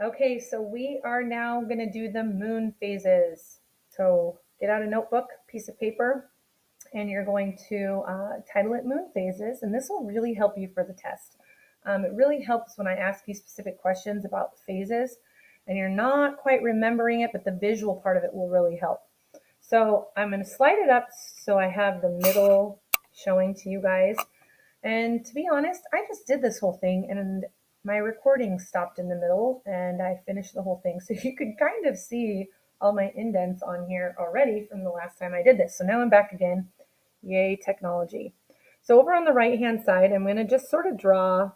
Okay, so we are now going to do the moon phases. So get out a notebook, piece of paper, and you're going to title it Moon Phases, and this will really help you for the test. It really helps when I ask you specific questions about phases, and you're not quite remembering it, but the visual part of it will really help. So I'm going to slide it up so I have the middle showing to you guys. And to be honest, I just did this whole thing and my recording stopped in the middle and I finished the whole thing. So you could kind of see all my indents on here already from the last time I did this. So now I'm back again. Yay, technology. So over on the right-hand side, I'm going to just sort of draw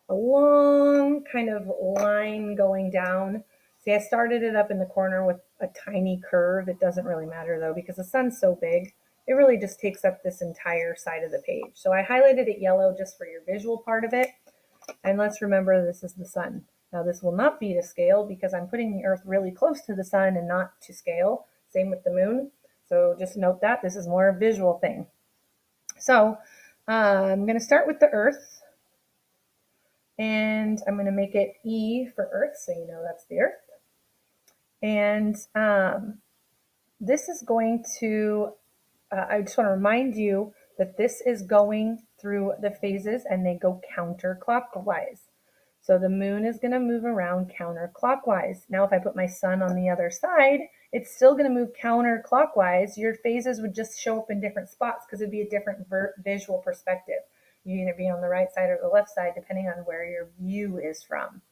a long kind of line going down. See, I started it up in the corner with a tiny curve. It doesn't really matter though, because the sun's so big, it really just takes up this entire side of the page. So I highlighted it yellow just for your visual part of it. And let's remember this is the sun. Now this will not be to scale because I'm putting the earth really close to the sun and not to scale. Same with the moon. So just note that this is more a visual thing. So I'm going to start with the earth. And I'm going to make it E for Earth, so you know that's the Earth. And this is going to, I just want to remind you that this is going through the phases and they go counterclockwise. So the moon is going to move around counterclockwise. Now, if I put my sun on the other side, it's still going to move counterclockwise. Your phases would just show up in different spots because it'd be a different visual perspective. You either be on the right side or the left side, depending on where your view is from.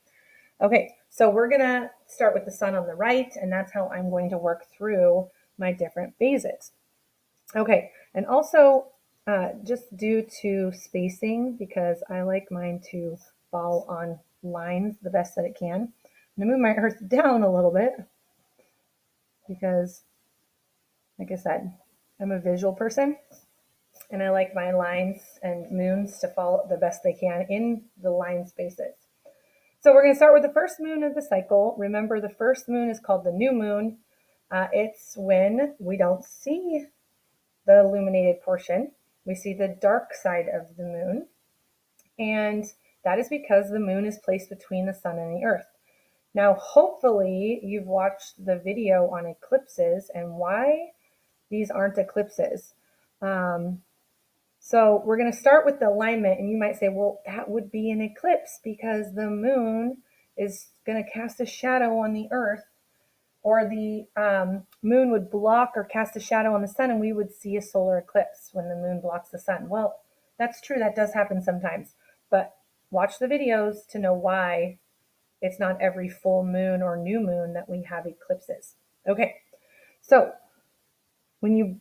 Okay, so we're going to start with the sun on the right, and that's how I'm going to work through my different phases. Okay, and also just due to spacing, because I like mine to fall on lines the best that it can, I'm going to move my earth down a little bit because, like I said, I'm a visual person and I like my lines and moons to fall the best they can in the line spaces. So we're going to start with the first moon of the cycle. Remember, the first moon is called the new moon. It's when we don't see the illuminated portion. We see the dark side of the moon. And that is because the moon is placed between the sun and the earth. Now, hopefully you've watched the video on eclipses and why these aren't eclipses. So we're going to start with the alignment, and you might say, well, that would be an eclipse because the moon is going to cast a shadow on the earth, or the moon would block or cast a shadow on the sun, and we would see a solar eclipse when the moon blocks the sun. Well, that's true. That does happen sometimes. But watch the videos to know why it's not every full moon or new moon that we have eclipses. Okay, so when you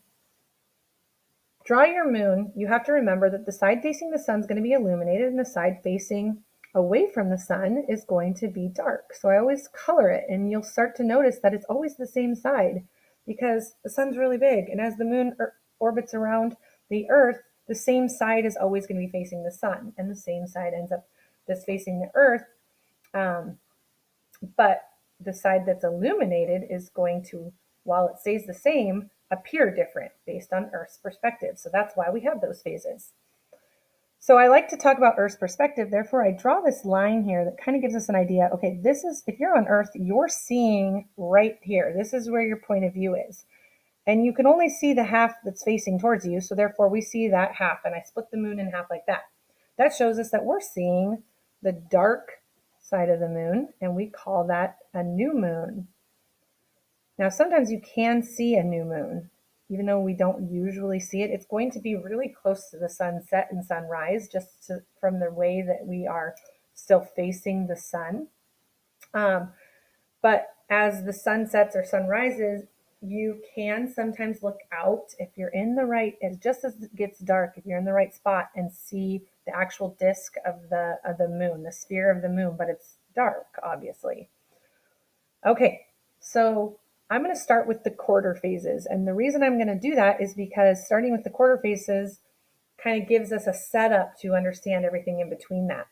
draw your moon, you have to remember that the side facing the sun is going to be illuminated and the side facing away from the sun is going to be dark. So I always color it, and you'll start to notice that it's always the same side because the sun's really big. And as the moon orbits around the earth, the same side is always going to be facing the sun, and the same side ends up that's facing the earth. But the side that's illuminated is going to, while it stays the same, appear different based on Earth's perspective. So that's why we have those phases. So I like to talk about Earth's perspective. Therefore, I draw this line here that kind of gives us an idea. Okay, this is, if you're on Earth, you're seeing right here. This is where your point of view is. And you can only see the half that's facing towards you. So therefore, we see that half. And I split the moon in half like that. That shows us that we're seeing the dark side of the moon, and we call that a new moon. Now, sometimes you can see a new moon, even though we don't usually see it. It's going to be really close to the sunset and sunrise, just from the way that we are still facing the sun. But as the sun sets or sun rises, you can sometimes look out if you're in the right, just as it gets dark, if you're in the right spot and see the actual disk of the moon, the sphere of the moon, but it's dark, obviously. Okay, so I'm going to start with the quarter phases. And the reason I'm going to do that is because starting with the quarter phases kind of gives us a setup to understand everything in between that.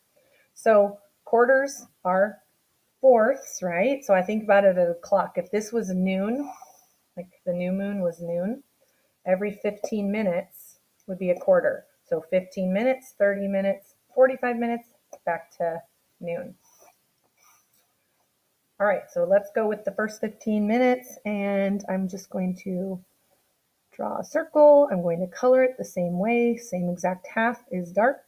So quarters are fourths, right? So I think about it as a clock. If this was noon, like the new moon was noon, every 15 minutes would be a quarter. So 15 minutes, 30 minutes, 45 minutes, back to noon. All right, so let's go with the first 15 minutes, and I'm just going to draw a circle. I'm going to color it the same way, same exact half is dark.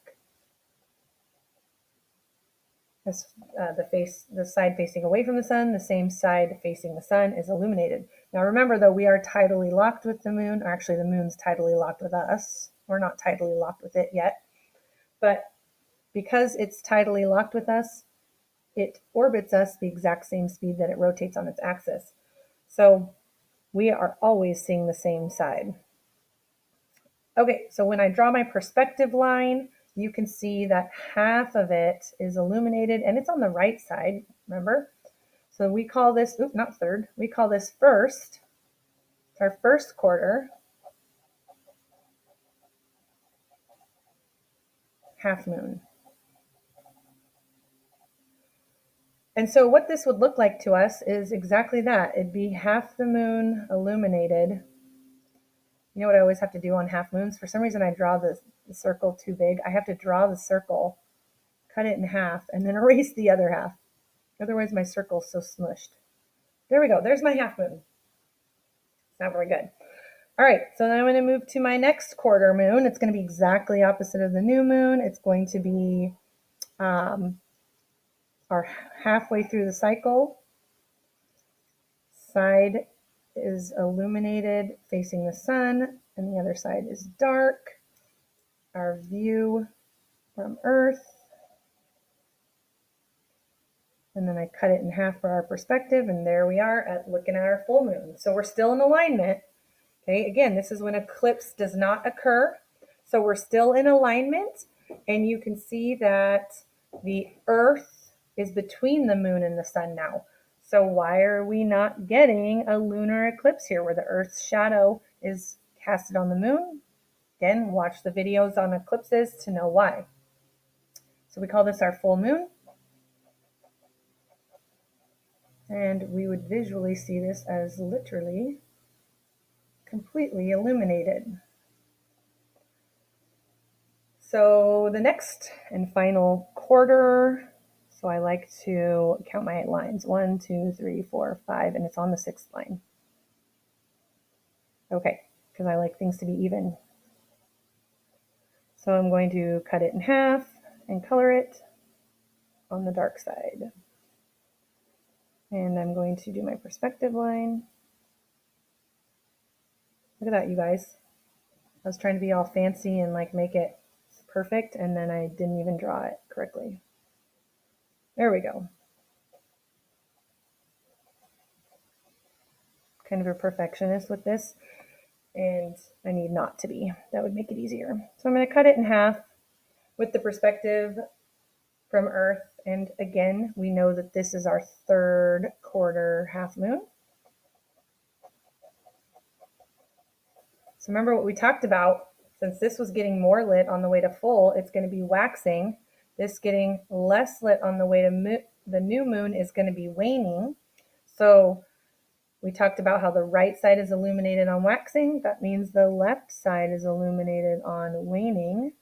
As the side facing away from the sun, the same side facing the sun is illuminated. Now remember though, we are tidally locked with the moon, or actually the moon's tidally locked with us. We're not tidally locked with it yet, but because it's tidally locked with us, it orbits us the exact same speed that it rotates on its axis. So we are always seeing the same side. Okay, so when I draw my perspective line, you can see that half of it is illuminated and it's on the right side, remember? So we call this, not third, we call this first. It's our first quarter, half moon. And so what this would look like to us is exactly that. It'd be half the moon illuminated. You know what I always have to do on half moons? For some reason I draw the circle too big. I have to draw the circle, cut it in half, and then erase the other half. Otherwise my circle's so smushed. There we go. There's my half moon. It's not very good. All right, so then I'm going to move to my next quarter moon. It's going to be exactly opposite of the new moon. It's going to be our halfway through the cycle. Side is illuminated facing the sun, and the other side is dark. Our view from Earth. And then I cut it in half for our perspective, and there we are at looking at our full moon. So we're still in alignment. Okay, again, this is when eclipse does not occur. So we're still in alignment, and you can see that the Earth is between the moon and the sun now. So why are we not getting a lunar eclipse here where the Earth's shadow is casted on the moon? Again, watch the videos on eclipses to know why. So we call this our full moon. And we would visually see this as literally completely illuminated. So the next and final quarter, so I like to count my lines, 1, 2, 3, 4, 5, and it's on the 6th line. Okay, because I like things to be even. So I'm going to cut it in half and color it on the dark side. And I'm going to do my perspective line. Look at that, you guys. I was trying to be all fancy and like make it perfect, and then I didn't even draw it correctly. There we go. Kind of a perfectionist with this, and I need not to be. That would make it easier. So I'm going to cut it in half with the perspective from Earth. And again, we know that this is our third quarter half moon. So remember what we talked about, since this was getting more lit on the way to full, it's going to be waxing. This getting less lit on the way to the new moon is going to be waning. So we talked about how the right side is illuminated on waxing. That means the left side is illuminated on waning.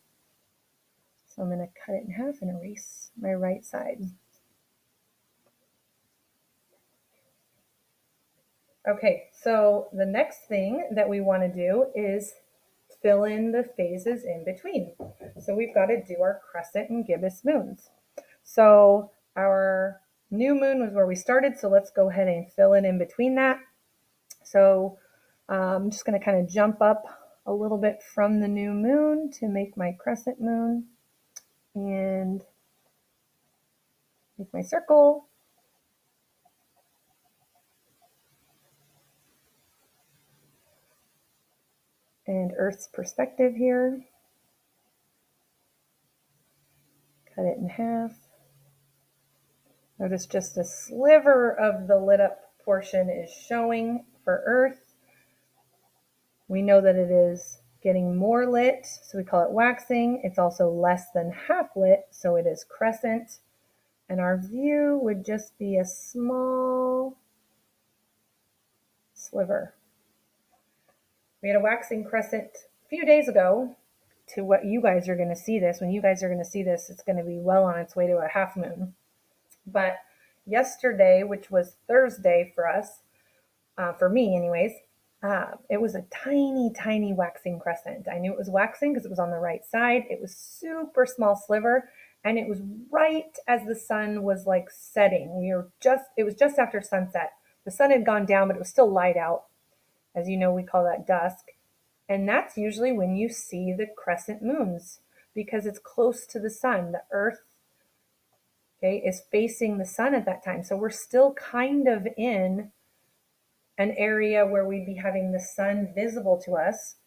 So I'm going to cut it in half and erase my right side. Okay, so the next thing that we want to do is fill in the phases in between. So we've got to do our crescent and gibbous moons. So our new moon was where we started, so let's go ahead and fill in between that. So I'm just going to kind of jump up a little bit from the new moon to make my crescent moon and make my circle. And Earth's perspective here. Cut it in half. Notice just a sliver of the lit up portion is showing for Earth. We know that it is getting more lit, so we call it waxing. It's also less than half lit, so it is crescent. And our view would just be a small sliver. We had a waxing crescent a few days ago. To what you guys are going to see this, when you guys are going to see this, it's going to be well on its way to a half moon. But yesterday, which was Thursday for us, for me anyways, it was a tiny, tiny waxing crescent. I knew it was waxing because it was on the right side. It was super small sliver, and it was right as the sun was like setting. It was just after sunset. The sun had gone down, but it was still light out. As you know, we call that dusk. And that's usually when you see the crescent moons because it's close to the sun. The earth, okay, is facing the sun at that time. So we're still kind of in an area where we'd be having the sun visible to us.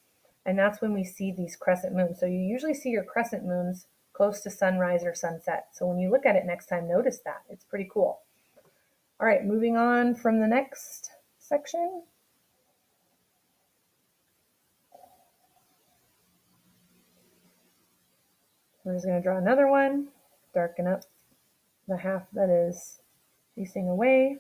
And that's when we see these crescent moons. So you usually see your crescent moons close to sunrise or sunset. So when you look at it next time, notice that. It's pretty cool. All right, moving on from the next section. We're just going to draw another one, darken up the half that is facing away.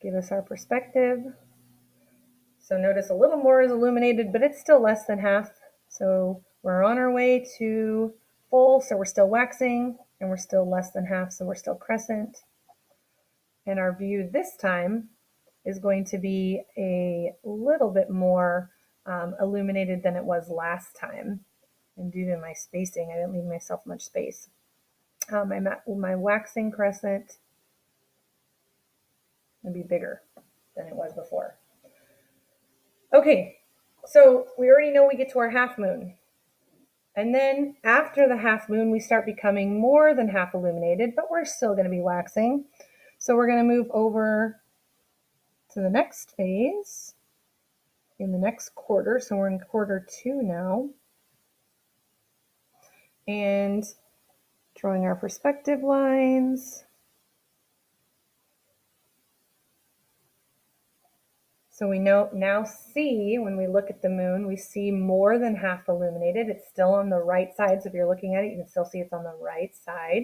Give us our perspective. So notice a little more is illuminated, but it's still less than half. So we're on our way to full, so we're still waxing, and we're still less than half, so we're still crescent. And our view this time is going to be a little bit more illuminated than it was last time. And due to my spacing, I didn't leave myself much space. My waxing crescent will be bigger than it was before. Okay, so we already know we get to our half moon. And then after the half moon, we start becoming more than half illuminated, but we're still going to be waxing. So we're going to move over to the next phase in the next quarter. So we're in quarter 2 now. And drawing our perspective lines. So we now see, when we look at the moon, we see more than half illuminated. It's still on the right side. So if you're looking at it, you can still see it's on the right side.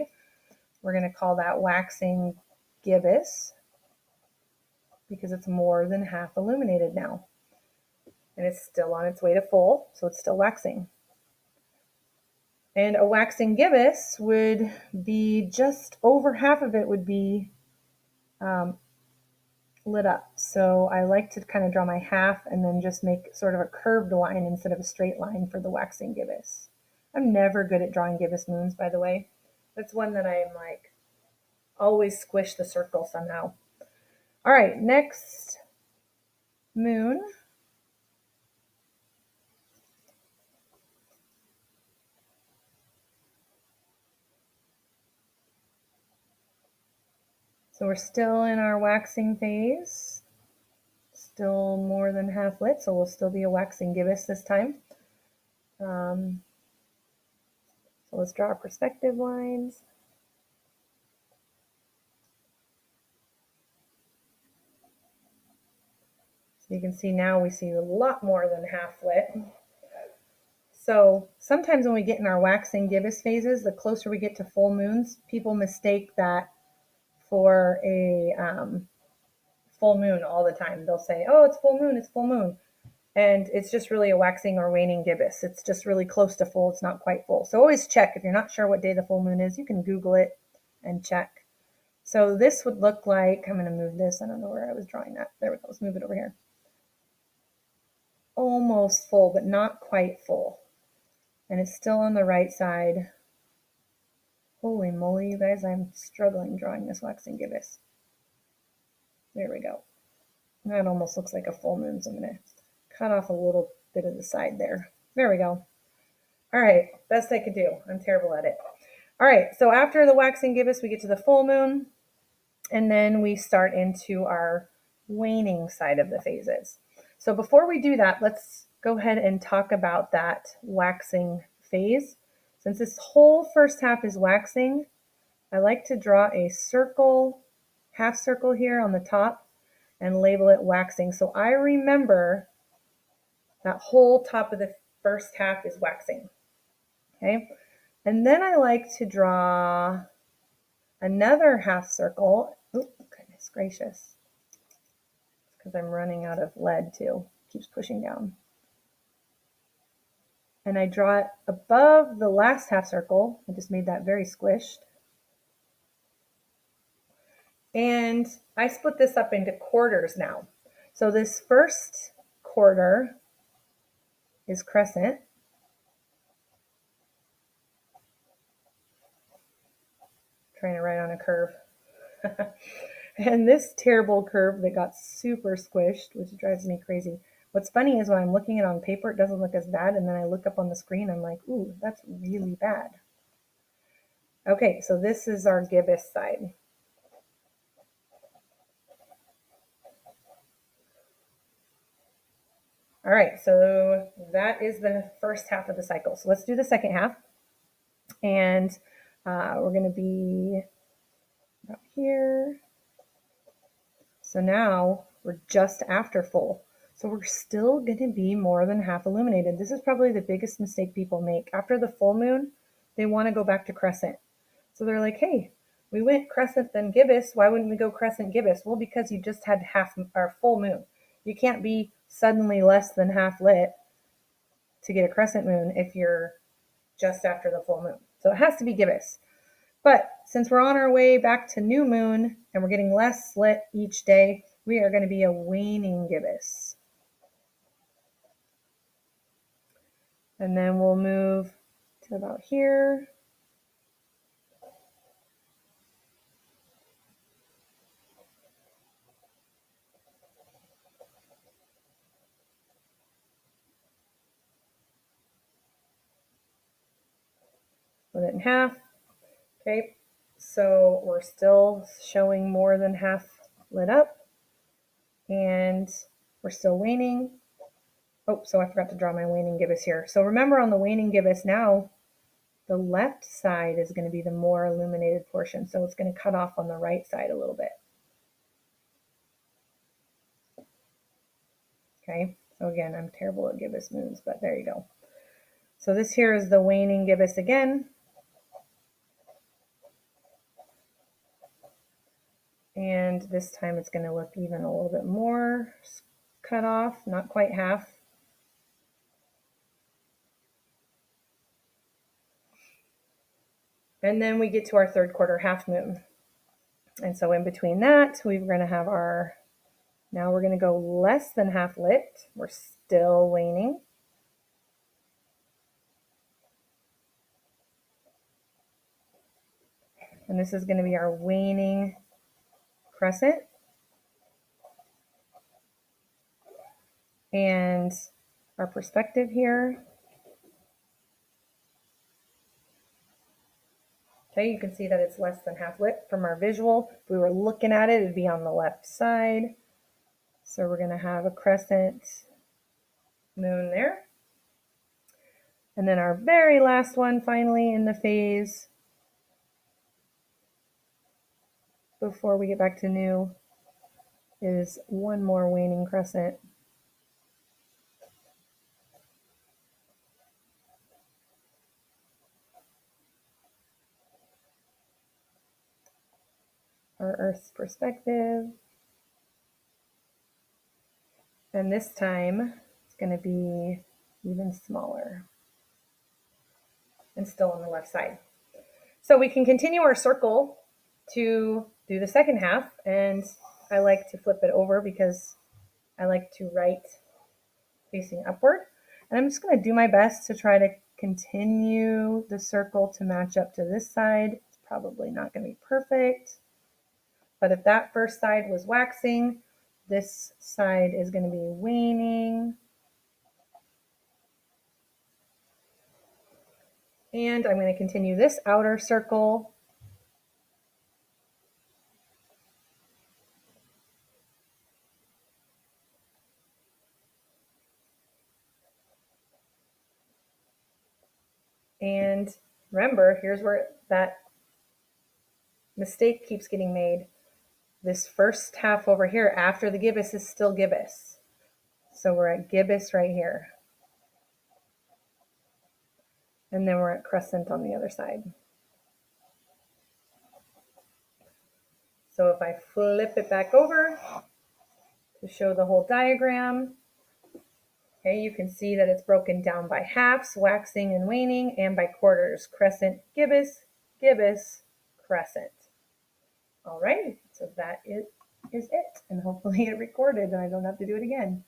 We're going to call that waxing gibbous because it's more than half illuminated now. And it's still on its way to full, so it's still waxing. And a waxing gibbous would be just over half of it would be lit up. So I like to kind of draw my half and then just make sort of a curved line instead of a straight line for the waxing gibbous. I'm never good at drawing gibbous moons, by the way. That's one that I am like always squish the circle somehow. All right, next moon. So we're still in our waxing phase. Still more than half lit, so we'll still be a waxing gibbous this time. So let's draw our perspective lines. So you can see now we see a lot more than half lit. So sometimes when we get in our waxing gibbous phases, the closer we get to full moons, people mistake that for a full moon all the time. They'll say, oh, it's full moon, it's full moon. And it's just really a waxing or waning gibbous. It's just really close to full. It's not quite full. So always check. If you're not sure what day the full moon is, you can Google it and check. So this would look like, I'm going to move this. I don't know where I was drawing that. There we go. Let's move it over here. Almost full, but not quite full. And it's still on the right side. Holy moly, you guys, I'm struggling drawing this waxing gibbous. There we go. That almost looks like a full moon, so I'm going to cut off a little bit of the side there. There we go. All right, best I could do. I'm terrible at it. All right, so after the waxing gibbous, we get to the full moon, and then we start into our waning side of the phases. So before we do that, let's go ahead and talk about that waxing phase. Since this whole first half is waxing, I like to draw a circle, half circle here on the top, and label it waxing. So I remember that whole top of the first half is waxing. Okay, and then I like to draw another half circle. Oh, goodness gracious. Because I'm running out of lead too. Keeps pushing down. and I draw it above the last half circle. I just made that very squished. And I split this up into quarters now. So this first quarter is crescent. Trying to write on a curve. And this terrible curve that got super squished, which drives me crazy. What's funny is when I'm looking at it on paper, it doesn't look as bad. And then I look up on the screen, I'm like, ooh, that's really bad. Okay, so this is our gibbous side. All right, so that is the first half of the cycle. So let's do the second half. And we're going to be about here. So now we're just after full. So we're still going to be more than half illuminated. This is probably the biggest mistake people make. After the full moon, they want to go back to crescent. So they're like, hey, we went crescent then gibbous. Why wouldn't we go crescent gibbous? Well, because you just had half or full moon. You can't be suddenly less than half lit to get a crescent moon if you're just after the full moon. So it has to be gibbous. But since we're on our way back to new moon and we're getting less lit each day, we are going to be a waning gibbous. And then we'll move to about here. Split it in half. Okay, so we're still showing more than half lit up. And we're still waning. Oh, so I forgot to draw my waning gibbous here. So remember on the waning gibbous now, the left side is going to be the more illuminated portion. So it's going to cut off on the right side a little bit. Okay, so again, I'm terrible at gibbous moons, but there you go. So this here is the waning gibbous again. And this time it's going to look even a little bit more cut off, not quite half. And then we get to our third quarter half moon. And so in between that, we're going to have our, now we're going to go less than half lit. We're still waning. And this is going to be our waning crescent. And our perspective here. Okay, you can see that it's less than half lit from our visual. If we were looking at it, it'd be on the left side. So we're going to have a crescent moon there. And then our very last one finally in the phase before we get back to new is one more waning crescent. Our Earth's perspective. And this time it's going to be even smaller and still on the left side. So we can continue our circle to do the second half, and I like to flip it over because I like to write facing upward. And I'm just going to do my best to try to continue the circle to match up to this side. It's probably not going to be perfect, but if that first side was waxing, this side is going to be waning. And I'm going to continue this outer circle. And remember, here's where that mistake keeps getting made. This first half over here after the gibbous is still gibbous. So we're at gibbous right here. And then we're at crescent on the other side. So if I flip it back over to show the whole diagram, Okay, you can see that it's broken down by halves, waxing and waning, and by quarters, crescent, gibbous, gibbous, crescent. All right, so that is it. And hopefully it recorded and I don't have to do it again.